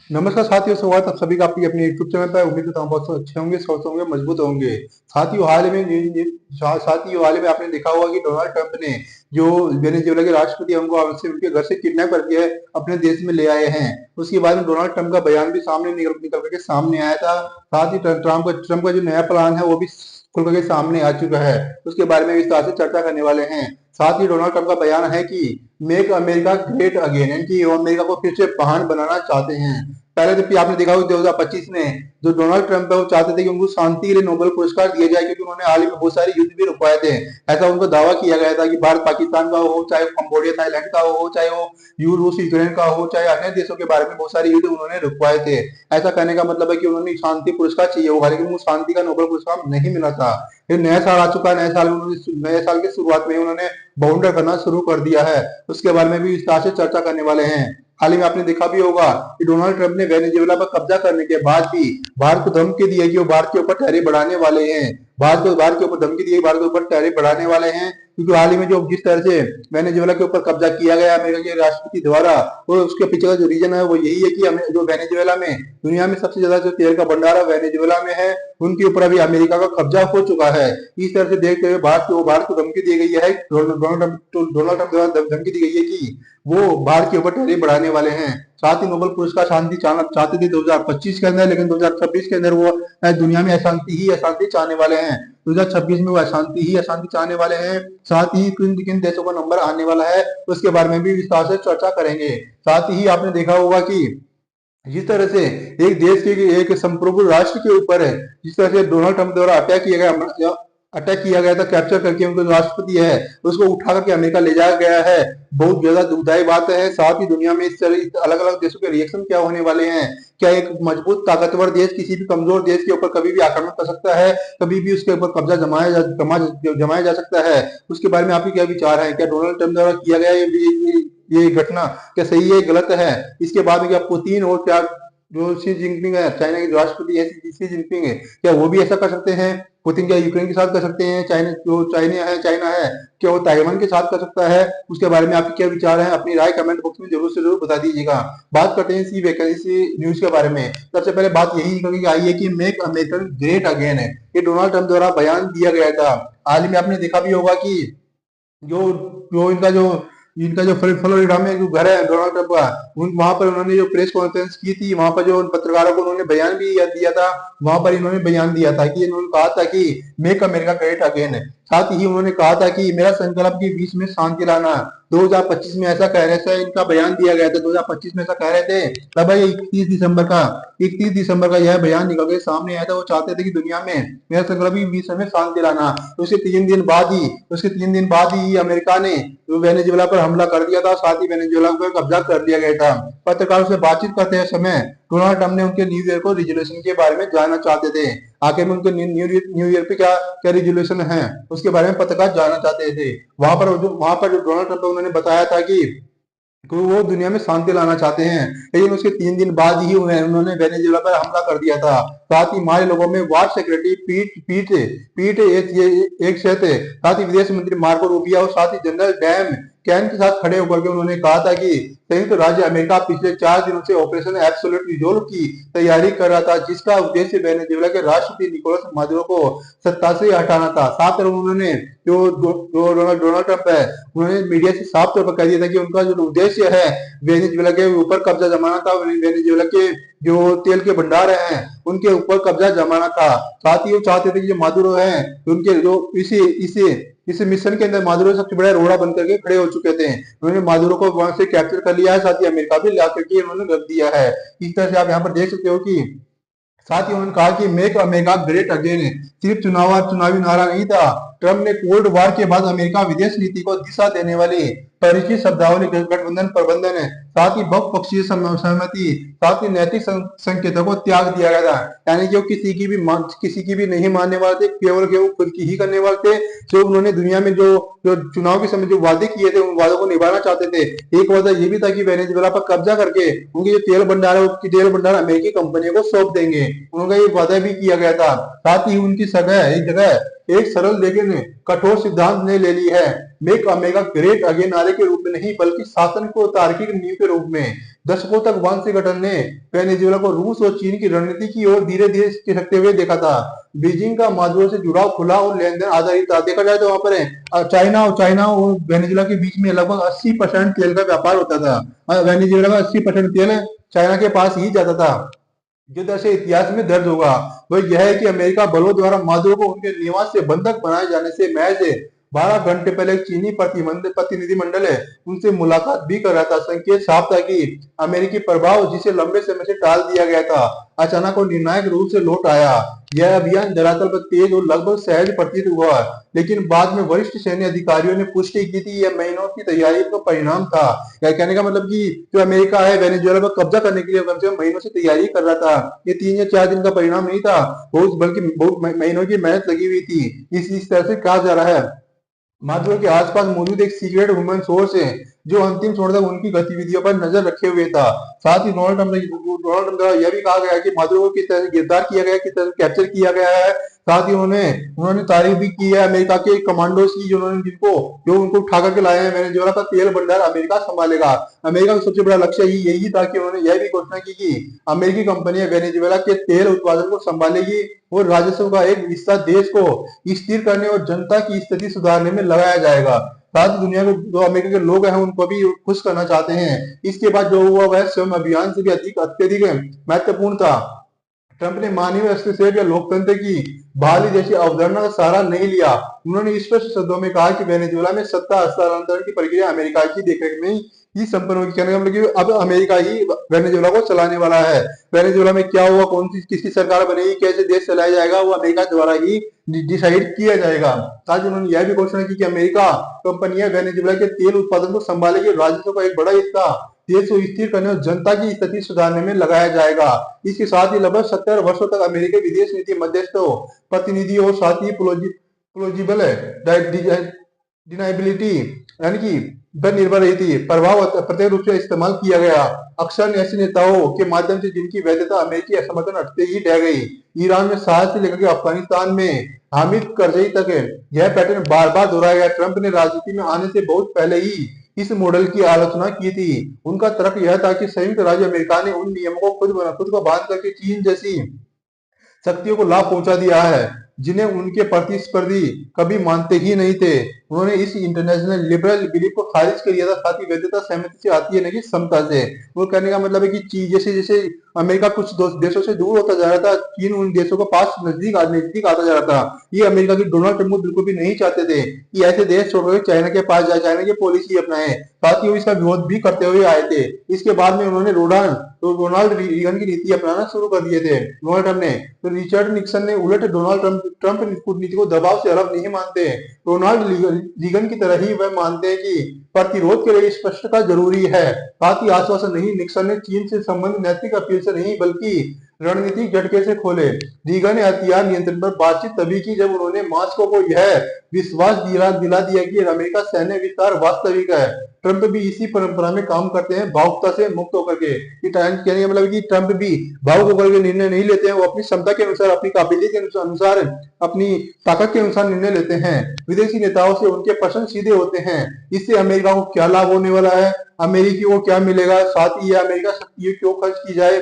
नमस्कार साथियों, स्वागत आप सभी का आपकी अपने यूट्यूब चैनल पर। उम्मीद करता हूँ बहुत अच्छे होंगे, स्वस्थ होंगे, मजबूत होंगे। साथियों हाल ही में आपने देखा होगा कि डोनाल्ड ट्रंप ने जो वेनेजुएला के राष्ट्रपति हैं उनको उनके घर से किडनैप करके अपने देश में ले आए हैं। उसके बाद में डोनाल्ड ट्रंप का बयान भी सामने निकल निकल करके सामने आया था। साथ ही ट्रंप का जो नया प्लान है वो भी खुल करके सामने आ चुका है। उसके बारे में विस्तार से चर्चा करने वाले हैं। साथ ही डोनाल्ड ट्रंप का बयान है कि मेक अमेरिका ग्रेट अगेन, यानी कि वो अमेरिका को फिर से महान बनाना चाहते हैं। पहले तो आपने देखा होगा 2025 में जो डोनाल्ड ट्रंप है वो चाहते थे कि उनको शांति के लिए नोबेल पुरस्कार दिया जाए, क्योंकि उन्होंने हाल ही में बहुत सारे युद्ध भी रुकवाए थे। ऐसा उनको दावा किया गया था कि भारत पाकिस्तान का हो, चाहे कंबोडिया थाईलैंड का हो, चाहे वो रूस यूक्रेन का हो, चाहे अन्य देशों के बारे में बहुत सारे युद्ध उन्होंने रुकवाए थे। ऐसा कहने का मतलब है कि उन्होंने शांति पुरस्कार चाहिए होगा, लेकिन उनको शांति का नोबेल पुरस्कार नहीं मिला था। फिर नया साल आ चुका है। नए साल की शुरुआत में उन्होंने बाउंडर करना शुरू कर दिया है। उसके बारे में भी विस्तार से चर्चा करने वाले हैं। हाल ही में आपने देखा भी होगा कि डोनाल्ड ट्रंप ने वेनेजुएला पर कब्जा करने के बाद भी भारत को धमकी दी है कि वो भारत के ऊपर टैरिफ बढ़ाने वाले हैं। भारत के ऊपर धमकी दी है, भारत के ऊपर टैरिफ बढ़ाने वाले हैं, क्योंकि हाल ही में जो जिस तरह से वेनेजुएला के ऊपर कब्जा किया गया अमेरिका के राष्ट्रपति द्वारा, और उसके पीछे का जो रीजन है वो यही है कि जो वेनेजुएला में दुनिया में सबसे ज्यादा जो तेल का भंडार है वेनेजुएला में है, उनके ऊपर अभी अमेरिका का कब्जा हो चुका है। इस तरह से देखते हुए भारत को धमकी दी गई है, डोनाल्ड ट्रंप द्वारा धमकी दी गई है कि वो भारत के ऊपर टैरिफ बढ़ाने वाले हैं। साथ ही नोबेल पुरस्कार शांति चाहते थे 2025 के अंदर, लेकिन 2026 के अंदर वो दुनिया में अशांति चाहने वाले हैं। 2026 में वो अशांति चाहने वाले हैं। साथ ही किन किन देशों का नंबर आने वाला है उसके बारे में भी विस्तार से चर्चा करेंगे। साथ ही आपने देखा होगा कि जिस तरह से एक देश के एक संप्रभु राष्ट्र के ऊपर है, जिस तरह से डोनाल्ड ट्रंप द्वारा अटैक किया गया था, कैप्चर करके उनको जो राष्ट्रपति है उसको उठा करके अमेरिका ले जाया गया है, बहुत ज्यादा दुखदायी बात है। साथ ही दुनिया में इस तरह अलग अलग देशों के रिएक्शन क्या होने वाले हैं। क्या एक मजबूत ताकतवर देश किसी भी कमजोर देश के ऊपर कभी भी आक्रमण कर सकता है, कभी भी उसके ऊपर कब्जा जमाया जा सकता है। उसके बारे में आपके क्या विचार है? क्या डोनाल्ड ट्रंप द्वारा किया गया ये घटना क्या सही है, गलत है? इसके बाद में क्या पुतिन और क्या जो शी जिनपिंग है, चाइना के राष्ट्रपति है शी जिनपिंग है, क्या वो भी ऐसा कर सकते हैं? पुतिन क्या यूक्रेन के साथ कर सकते हैं? चाइना है क्या वो ताइवान के साथ कर सकता है? उसके बारे में आपके क्या विचार हैं? अपनी राय कमेंट बॉक्स में जरूर से जरूर बता दीजिएगा। बात करते हैं इसी वैकेंसी न्यूज के बारे में। सबसे पहले बात यही निकल के आई है कि मेक अमेरिकन ग्रेट अगेन है, ये डोनाल्ड ट्रंप द्वारा बयान दिया गया था। हाल ही में आपने देखा भी होगा कि जो जो इनका जो फ्लोरिडा में जो घर है डोनाल्ड ट्रंप का, वहां पर उन्होंने जो प्रेस कॉन्फ्रेंस की थी, वहां पर जो उन पत्रकारों को उन्होंने बयान भी दिया था। वहां पर इन्होंने बयान दिया था कि इन्होंने कहा था कि मेक अमेरिका ग्रेट अगेन है। साथ ही उन्होंने कहा था कि मेरा संकल्प की बीच में शांति लाना। 2025 में ऐसा कह रहे थे, इनका बयान दिया गया था 2025 में ऐसा कह रहे थे। तब 31 दिसंबर का यह बयान निकल के सामने आया था। वो चाहते थे कि दुनिया में मेरा संकल्प की बीच में शांति लाना। उसके 3 दिन बाद ही अमेरिका ने वेनेजुएला पर हमला कर दिया था, साथ ही वेनेजुएला पर कब्जा कर लिया गया था। पत्रकारों से बातचीत करते समय डोनाल्ड ट्रंप ने उनके न्यू ईयर को रिजोल्यूशन के बारे में जानना चाहते थे। आखिर में उनके न्यू ईयर पे क्या क्या रिजोल्यूशन है उसके बारे में पत्रकार जानना चाहते थे। वहां पर जो डोनाल्ड ट्रंप उन्होंने बताया था कि वो दुनिया में शांति लाना चाहते हैं, लेकिन उसके 3 दिन बाद ही उन्होंने वेनेजुएला पर हमला कर दिया था। साथ ही हमारे लोगों में वार सेक्रेटरी पीट एक से थे। साथ ही विदेश मंत्री मार्को रूबियो और साथ ही जनरल डैम कैन के साथ खड़े होकर के उन्होंने कहा था कि संयुक्त राज्य अमेरिका पिछले 4 दिनों से ऑपरेशन एब्सोल्यूट रिजोल्व की तैयारी कर रहा था, जिसका उद्देश्य वेनेजुएला के राष्ट्रपति निकोलस मादुरो को सत्ता से हटाना था। साथ ही उन्होंने जो डोनाल्ड ट्रंप है उन्होंने मीडिया से साफ तौर पर कह दिया था कि उनका जो उद्देश्य है वेनेजुएला के ऊपर कब्जा जमाना था, वेनेजुएला के जो तेल के भंडार हैं उनके ऊपर कब्जा जमाना था। साथ ही वो चाहते थे कि जो मादुरो है उनके जो इस मिशन के अंदर मादुरो सबसे बड़ा रोड़ा बन करके खड़े हो चुके थे। उन्होंने मादुरो को वहां से कैप्चर कर लिया है, साथ ही अमेरिका भी ला करके उन्होंने रख दिया है। इस तरह से आप यहाँ पर देख सकते हो कि साथ ही उन्होंने कहा कि मेक अमेरिका ग्रेट अगेन सिर्फ चुनावी नारा नहीं था। ट्रंप ने कोल्ड वॉर के बाद अमेरिका विदेश नीति को दिशा देने वाली परिचित शब्दावली गठबंधन प्रबंधन है, साथ ही बहुपक्षीय सहमति, साथ ही नैतिक संकेतों को त्याग दिया गया था। यानी कि वो किसी की भी नहीं मानने वाले थे, केवल खुद की ही करने वाले थे। जो उन्होंने दुनिया में जो जो चुनाव के समय जो वादे किए थे उन वादों को निभाना चाहते थे। एक वादा ये भी था कि वेनेजुएला पर कब्जा करके उनकी जो तेल भंडार है उसकी तेल भंडार अमेरिकी कंपनियों को सौंप देंगे। उनका ये वादा भी किया गया था। साथ ही उनकी जगह एक सरल लेकिन कठोर सिद्धांत ने ले ली है, मेक अमेरिका ग्रेट अगेन नारे के रूप में नहीं बल्कि शासन को तार्किक नींव के रूप में। दशकों तक वाशिंगटन ने वेनेजुएला को रूस और चीन की रणनीति की ओर धीरे धीरे खिसकते हुए देखा था। बीजिंग का मादुरो से जुड़ाव खुला और लेन देन आधारित था। देखा जाए तो वहां पर चाइना और वेनेजुएला के बीच में लगभग 80% तेल का व्यापार होता था। वेनेजुएला का 80% तेल चाइना के पास ही जाता था। जो दरअसल इतिहास में दर्ज होगा वह यह है कि अमेरिका बलों द्वारा मादुरो को उनके निवास से बंधक बनाए जाने से महज 12 घंटे पहले एक चीनी प्रतिनिधिमंडल है उनसे मुलाकात भी कर रहा था। संकेत साफ था कि अमेरिकी प्रभाव जिसे लंबे समय से टाल दिया गया था अचानक और निर्णायक रूप से लौट आया। यह अभियान धरातल पर तेज और लगभग सहज प्रतीत हुआ, लेकिन बाद में वरिष्ठ सैन्य अधिकारियों ने पुष्टि की थी यह महीनों की तैयारी का परिणाम था। या कहने का मतलब कि जो अमेरिका है वेनेजुएला पर कब्जा करने के लिए कम से कम महीनों से तैयारी कर रहा था। ये 3 या 4 दिन का परिणाम नहीं था, बहुत बल्कि बहुत महीनों की मेहनत लगी हुई थी। इस तरह से कहा जा रहा है। मादुरो के आसपास मौजूद एक सीक्रेट वुमन सोर्स है जो अंतिम छोर तक उनकी गतिविधियों पर नजर रखे हुए था। साथ ही डोनाल्ड ट्रंप द्वारा यह भी कहा गया कि मादुरो को किस तरह से गिरफ्तार किया गया, किस तरह से कैप्चर किया गया है। साथ ही उन्होंने उन्होंने तारीफ भी की है अमेरिका के कमांडोज की जिन्होंने जिनको जो उनको उठा करके लाए हैं। वेनेजुएला का तेल भंडार अमेरिका संभालेगा। अमेरिका का सबसे बड़ा लक्ष्य ही यही था कि उन्होंने यह भी घोषणा की कि अमेरिकी कंपनियां वेनेजुएला के तेल उत्पादन को संभालेगी और राजस्व का एक हिस्सा देश को स्थिर करने और जनता की स्थिति सुधारने में लगाया जाएगा। साथ ही दुनिया को जो अमेरिका के लोग हैं उनको भी खुश करना चाहते हैं। इसके बाद जो हुआ वह स्वयं अभियान से भी अधिक अत्यधिक महत्वपूर्ण था। ट्रंप ने मानवीय हस्तक्षेप या लोकतंत्र की बहाली जैसी अवधारणा का सहारा नहीं लिया। उन्होंने स्पष्ट शब्दों में कहा कि वेनेजुएला में सत्ता हस्तांतरण की प्रक्रिया अमेरिका की देखरेख में ही संपन्न होगी। कहने का मतलब कि अब अमेरिका ही वेनेजुएला को चलाने वाला है। वेनेजुएला में क्या हुआ, कौन सी किसकी सरकार बनेगी, कैसे देश चलाया जाएगा, वो अमेरिका द्वारा ही डिसाइड किया जाएगा। साथ ही उन्होंने यह भी घोषणा की कि अमेरिका कंपनियां वेनेजुएला के तेल उत्पादन को संभालेगी, राजस्व का एक बड़ा हिस्सा देश को स्थिर करने और जनता की स्थिति सुधारने में लगाया जाएगा। इसके साथ ही लगभग 70 वर्षों तक अमेरिकी विदेश नीति मध्यस्थों प्रतिनिधि और साथ ही प्रोलॉजिबल डिनाइबिलिटी यानी कि पर निर्भर रही थी। प्रभाव प्रत्येक रूप से इस्तेमाल किया गया, अक्सर ऐसे नेताओं के माध्यम से जिनकी वैधता अमेरिकी असमर्थन हटते ही ढह गई। ईरान में साथ से लेकर के अफगानिस्तान में हामिद करजई तक यह पैटर्न बार बार दोहराया गया। ट्रंप ने राजनीति में आने से बहुत पहले ही इस मॉडल की आलोचना की थी। उनका तर्क यह था कि संयुक्त राज्य अमेरिका ने उन नियमों को खुद को बांध करके चीन जैसी शक्तियों को लाभ पहुंचा दिया है जिन्हें उनके प्रतिस्पर्धी कभी मानते ही नहीं थे। उन्होंने इस इंटरनेशनल लिबरल बिलीफ को खारिज कर दिया था। साथ ही वैधता सहमति से आती है नहीं क्षमता से। वो कहने का मतलब है कि चीन जैसे जैसे अमेरिका कुछ देशों से दूर होता जा रहा था, चीन उन देशों को पास नजदीक आता जा रहा था। ये अमेरिका की डोनाल्ड ट्रंप बिल्कुल भी नहीं चाहते थे कि ऐसे देश छोड़कर चाइना के पास जाए, चाइना की पॉलिसी अपनाए। साथ ही वो इसका विरोध भी करते हुए आए थे। इसके बाद में उन्होंने रोनाल्ड रीगन की नीति अपनाना शुरू कर दिए थे डोनाल्ड ट्रंप ने। तो रिचर्ड निक्सन ने उलट डोनाल्ड ट्रंप कूटनीति को दबाव से अलग नहीं मानते। रोनाल्ड रीगन की तरह ही वह मानते हैं कि प्रतिरोध के लिए स्पष्टता जरूरी है, साथ ही आश्वासन नहीं। निक्सन ने चीन से संबंधित नैतिक अपील से नहीं बल्कि रणनीतिक झटके से खोले। रीगन ने हथियार नियंत्रण पर बातचीत तभी की जब उन्होंने मॉस्को को यह विश्वास दिला दिया कि अमेरिका सैन्य विस्तार वास्तविक है। ट्रंप भी इसी परंपरा में काम करते हैं, भावुकता से मुक्त होकर के। कहने का मतलब कि ट्रंप भी भावुक होकर के निर्णय नहीं लेते हैं, वो अपनी क्षमता के अनुसार, अपनी काबिलियत के अनुसार, अपनी ताकत के अनुसार निर्णय लेते हैं। विदेशी नेताओं से उनके प्रश्न सीधे होते हैं, इससे अमेरिका को क्या लाभ होने वाला है, अमेरिकी को क्या मिलेगा, साथ ही यह अमेरिका शक्ति क्यों खर्च की जाए।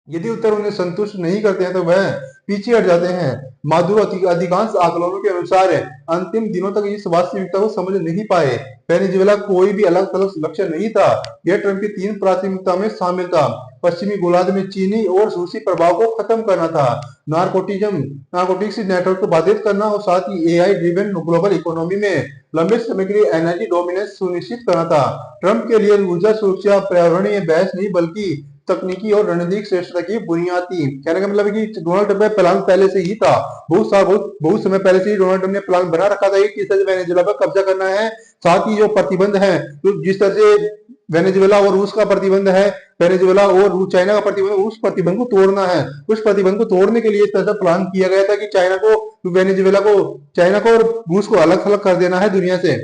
यदि उत्तर उन्हें संतुष्ट नहीं करते हैं तो वह पीछे हट जाते हैं। मादुरो अधिकांश आकलनों के अनुसार अंतिम दिनों तक इस वास्तविकता को समझ नहीं पाए। वेनेजुएला कोई भी अलग थलग लक्ष्य नहीं था, यह ट्रंप की 3 प्राथमिकता में शामिल था। पश्चिमी गोलार्ध में चीनी और रूसी प्रभाव को खत्म करना था, नारकोटिक्स नेटवर्क को बाधित करना और साथ ही एआई ड्रिवन ग्लोबल इकोनॉमी में लंबे समय के लिए एनर्जी डोमिनेंस सुनिश्चित करना था। ट्रंप के लिए ऊर्जा सुरक्षा पर्यावरणीय बहस नहीं बल्कि तकनीकी और रणनीतिक श्रेष्ठता की बुनियाद थी। कहने का मतलब है कि डोनाल्ड ट्रंप का प्लान पहले से ही था, बहुत समय पहले से ही डोनाल्ड ट्रंप ने प्लान बना रखा था कि किस तरह से वेनेजुएला पर कब्जा करना है। साथ ही जो प्रतिबंध है, तो जिस तरह से वेनेजुएला और रूस का प्रतिबंध है, वेनेजुएला और चाइना का प्रतिबंध, उस प्रतिबंध को तोड़ना है। उस प्रतिबंध को तोड़ने के लिए इस तरह से प्लान किया गया था कि चाइना को और रूस को अलग थलग कर देना है दुनिया से।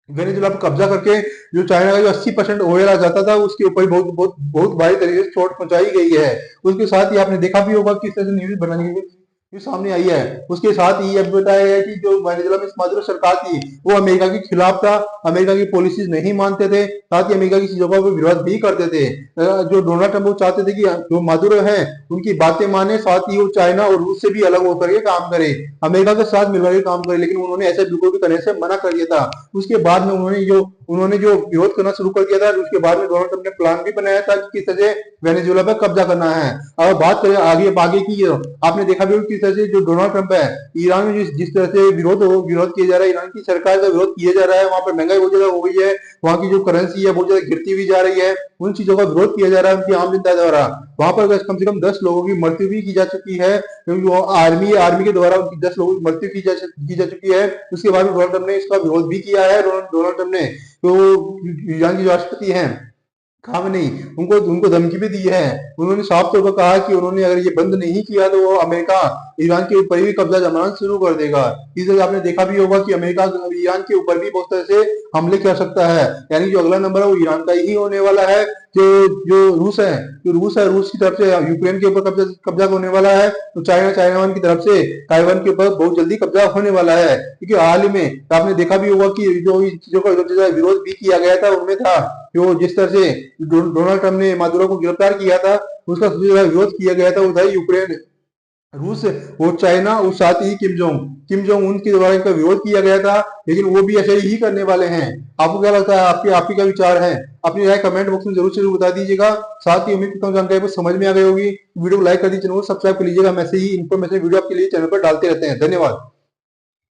वेनेजुएला पर कब्जा करके जो चाइना का जो 80% ऑयल आ जाता था उसके ऊपर बहुत भारी तरीके से चोट पहुंचाई गई है। उसके साथ ही आपने देखा भी होगा किस तरह से न्यूज बनाने की ये सामने आई है। उसके साथ ही यह बताया गया कि जो वेनेजुएला में मादुरो सरकार थी वो अमेरिका के खिलाफ था, अमेरिका की पॉलिसीज नहीं मानते थे, साथ ही अमेरिका की चीजों का वो विरोध भी करते थे। जो डोनाल्ड ट्रंप वो चाहते थे कि जो मादुरो है उनकी बातें माने, साथ ही वो चाइना और रूस से भी अलग होकर के काम करे, अमेरिका के साथ मिलकर के काम करे, लेकिन उन्होंने ऐसे बिल्कुल भी करने से मना कर दिया था। उसके बाद में उन्होंने जो विरोध करना शुरू कर दिया था, उसके बाद में डोनाल्ड ट्रंप ने प्लान भी बनाया था कि किस तरह से वेनेजुएला पर कब्जा करना है। अब बात करें आगे आगे की, आपने देखा भी होगा किस तरह से जो डोनाल्ड ट्रंप है ईरान में जिस तरह से विरोध किया जा रहा है, ईरान की सरकार का विरोध किया जा रहा है, वहां पर महंगाई बहुत ज्यादा हो गई है, वहां की जो करेंसी है बहुत ज्यादा गिरती हुई जा रही है, उन चीजों का विरोध किया जा रहा है उनकी आम जनता द्वारा। वहां पर कम से कम 10 लोगों की मृत्यु भी की जा चुकी है, क्योंकि वो आर्मी के द्वारा उनकी 10 लोगों की मृत्यु की जा चुकी है। उसके बाद डोनाल्ड ट्रंप ने इसका विरोध भी किया है। डोनाल्ड ट्रंप ने तो ईरान की जो राष्ट्रपति हैं खामनेई, उनको उनको धमकी भी दी है। उन्होंने साफ तौर पर कहा कि उन्होंने अगर ये बंद नहीं किया तो वो अमेरिका ईरान के ऊपर भी कब्जा जमाना शुरू कर देगा। इस वजह आपने देखा भी होगा कि अमेरिका ईरान के ऊपर भी बहुत तरह से हमले कर सकता है, यानी जो अगला नंबर है वो ईरान का ही होने वाला है। जो जो रूस है रूस की तरफ से यूक्रेन के ऊपर कब्जा होने वाला है, तो चाइना की तरफ से ताइवान के ऊपर बहुत जल्दी कब्जा होने वाला है। क्योंकि हाल ही में आपने देखा भी होगा कि जो इन चीजों का विरोध भी किया गया था उनमें था जो जिस तरह से डोनाल्ड ट्रंप ने मादुरो को गिरफ्तार किया था, उसका सबसे ज्यादा विरोध किया गया था वो था यूक्रेन, रूस और चाइना और साथ ही किम जोंग उन के द्वारा इनका विरोध किया गया था, लेकिन वो भी ऐसे ही करने वाले हैं। आपको क्या लगता है, आपकी क्या विचार है? अपनी राय कमेंट बॉक्स में जरूर बता दीजिएगा। साथ ही उम्मीद करता हूँ जानकारी आपको समझ में आ गई होगी। वीडियो को लाइक कर दीजिए, चैनल को सब्सक्राइब कर लीजिएगा। हम ऐसे ही इन्फॉर्मेशन वीडियो आपके लिए चैनल पर डालते रहते हैं। धन्यवाद।